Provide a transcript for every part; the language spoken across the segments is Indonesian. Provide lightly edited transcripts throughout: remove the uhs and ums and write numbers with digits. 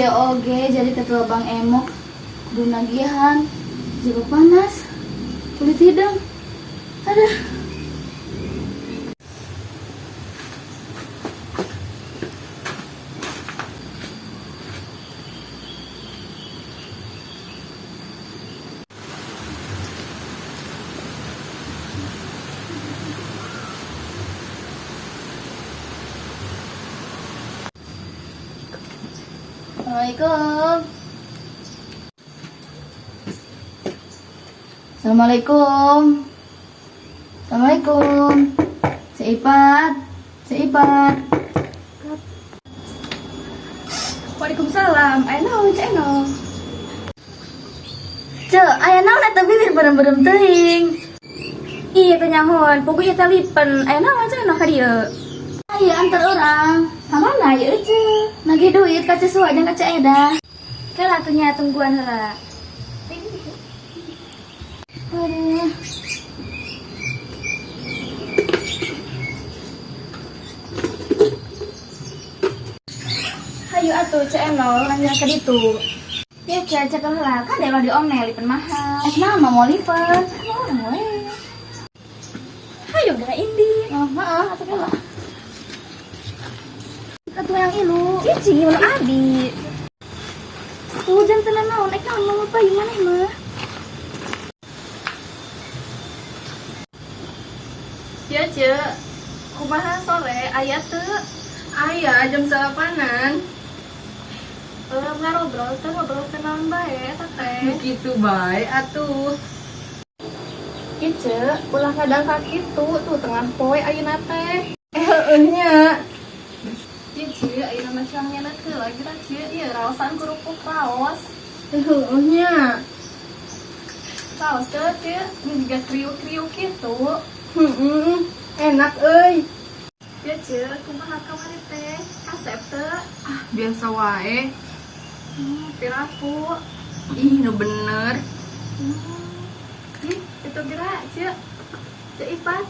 Ya oge jadi ketua Bang Emok dunagihan juga panas kulit hidung aduh. Assalamualaikum. Assalamualaikum. Seipat. Waalaikumsalam. Aya naon, Cek Eno? Cek, aya naon eta bibir berem-berem teuing. Iya teh nyahoan, pokoknya teh lipen. Aya naon Cek Eno ka dieu? Aya antar orang. Ka mana ieu Cek? Nagih duit ka Cek Suha jeung ka Cek Eda. Kala atunya tungguan heula. Aduh. Hayu atuh Cek Eno nanya ka ditu. Ya Cek heula, kan dewa diomel lipen mahal. Nama mau lipat. Hayu geura indi. Oh, heeh, atuh geula. Atuh yang ilu. Cicing ilu abi. Hujan tenan naon, ek naon mau payu maneh mah. Ya Cek, kumaha sore aya teu? Aya jam 8-an. Ngobrol kenaon bae eta teh. Kitu bae atuh. Ieu Cek, ulah kadang ka kitu tuh tengah poe ayeuna teh. Heueuh nya. Ieu Cek, ayeuna mah cangeuna teu lagi tah Cek, ieu raosan kerupuk raos. Heueuh nya. Raos teh Cek, juga kriuk-kriuk kitu. Enak euy. Ya Cek, kumaha kamari teh? Kasep teu? Ah, biasa wae. Piraku. Ih, nu bener. Ih, itu gerak, Cek. Cek Ipat.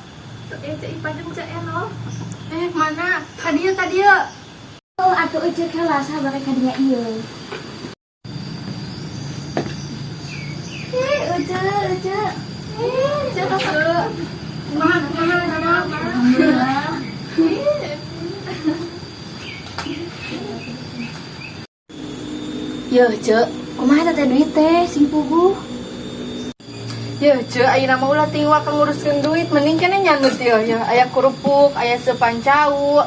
Cek Ipat jeung Cek Eno. Mana? Kadieu. Oh, atuh Cek heula sabar ka dinya ieu. Cek. Cek teu. Alhamdulillah. Yo, Cek, kumaha teh duit teh sing puguh? Ya Cek, ayeuna mah ulah tinggal nguruskeun duit, mending keneh nyanut ya. Aya kerupuk, aya sepancau.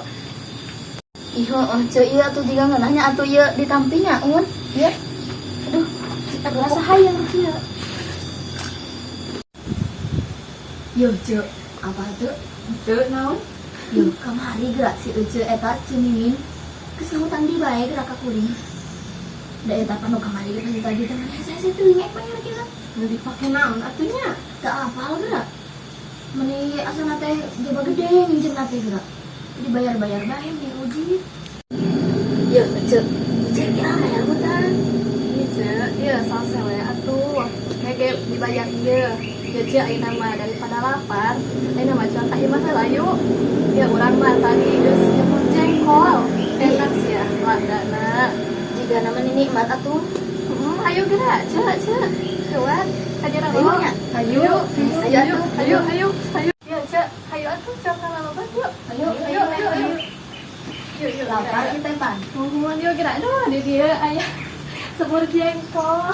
Ih, heeh, Cek, ieu atuh jiga ngeunahnya atuh ieu ditampinya, mun. Ieu. Aduh, rasa hayang kieu. Yo, Cek, apa tuh? Teu naon? Yo, kamari gerak si Ece eta Cimimin. Kesahutan di bae gerak ka kuring. Da eta panu kamari gerak tadi teh saya teuing ek panggil kira. Nu dipake naon atunya? Teu apal gerak. Meni asana teh jaba gede nginjem teh gerak. Dibayar-bayar bae di uji. Yo, Ece. Ece kira bayar hutan. Iya Cek, iya sasele atuh. Hege dibayar ieu. Ya Cek, ayeuna mah daripada lapar, ayeuna mah cuan ka ieu mah heula yuk. Ya urang mah tadi geus nyemut jengkol. Enak sih ya, wadana. Jika nama nikmat atuh. Ayo gerak, Cek. Kuat. Kajana Ayo lo. nya. Ayo. Ayo. Ya Cek, ayo atuh coba lalaban yuk. Ayo. Yuk. Lapar kita pan. Mohon yuk gerak doh di dia aya. Sebur jengkol.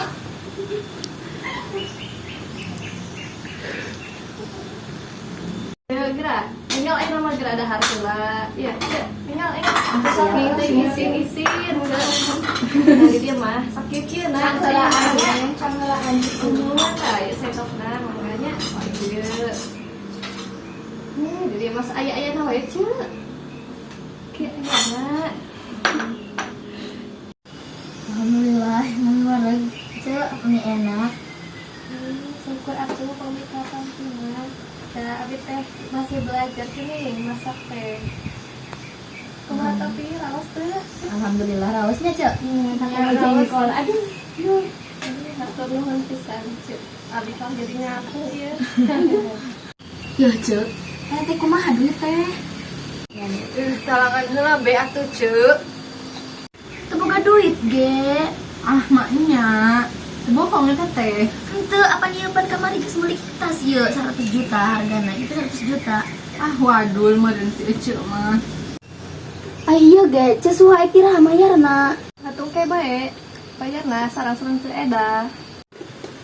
Ayo gerak, tinggal mah gerak ada hartula. Iya, tinggal isi. Nah, dia mah sakit kieu nah. Canggelaan Umulan lah, ya setok nah, makanya ieu. Jadi mas aya na wae ce. Kieu enak. Alhamdulillah, menurut Cek, ini enak. Syukur aku pamit ka kampungan. Da abi teh masih belajar nih masak teh. Kumaha tapi raos teh. Alhamdulillah, rausnya Cek. Ya, jengkol. Aduh, yuk. Hatur nuhun pisan, Cuk. Abi teh jadi ngaku ieu. Ya Cek, teh kumaha duit teh? Talangan heula be atuh, Cuk. Teu boga duit ge. Ah, maknya. Bohong eta teh. Henteu apa nyimpen kamari geus meuli tas ieu 100 juta hargana. Itu 100 juta. Ah, wadul meureun si Ece mah. Ah iya ge, sesuai piraha mayarna. Atuh ke bae. Bayarna sareng-sareng teu eda.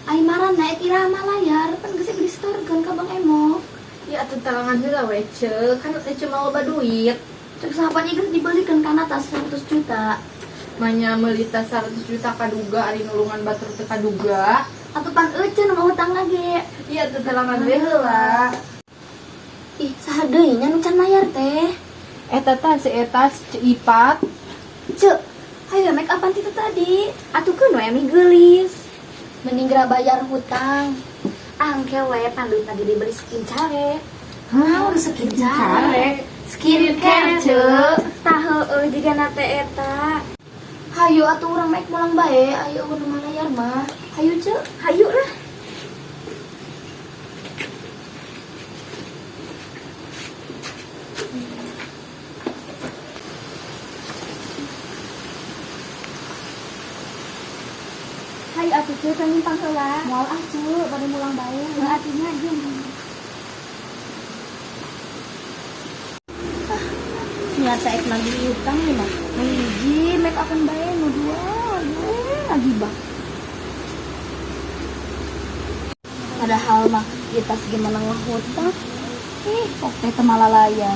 Ai marana piraha mah layar, pan geus distorkeun ka Bang Emo. Ya atuh talangan heula we, Cuk. Kan Ece mah loba duit. Cek sahabatnya geus dibelikeun kana tas 100 juta. Manya meuli tas 100 juta kaduga ari nulungan batur teu kaduga. Atuh pan euceun nu utang lagi. Iya atuh talangan we heula. Ih, saha deui nya nu can mayar teh? Eta tah si eta Ipat. Cek, hayo make upan itu tadi. Atukeun we mi geulis. Mending geura bayar hutang. Angke we panduit lagi dibeli skin care. Hah, udah skin care. Skincare, Cek. Tah heueuh jigana teh eta. Hayo atuh urang make mulang bae, ayo nu malayar mah. Hayo Cek, hayo lah. Hai atuh Cuk, teu nyimpang heula. Moal ah Cek, pada mulang bae. Heeh atuhnya jeung. Ternyata ek lagi utang nih mah. Hiji make upan bae nu dua. Lagi bah. Padahal mah kita segi menengah hutang. Ih, kok teh teu malah layar.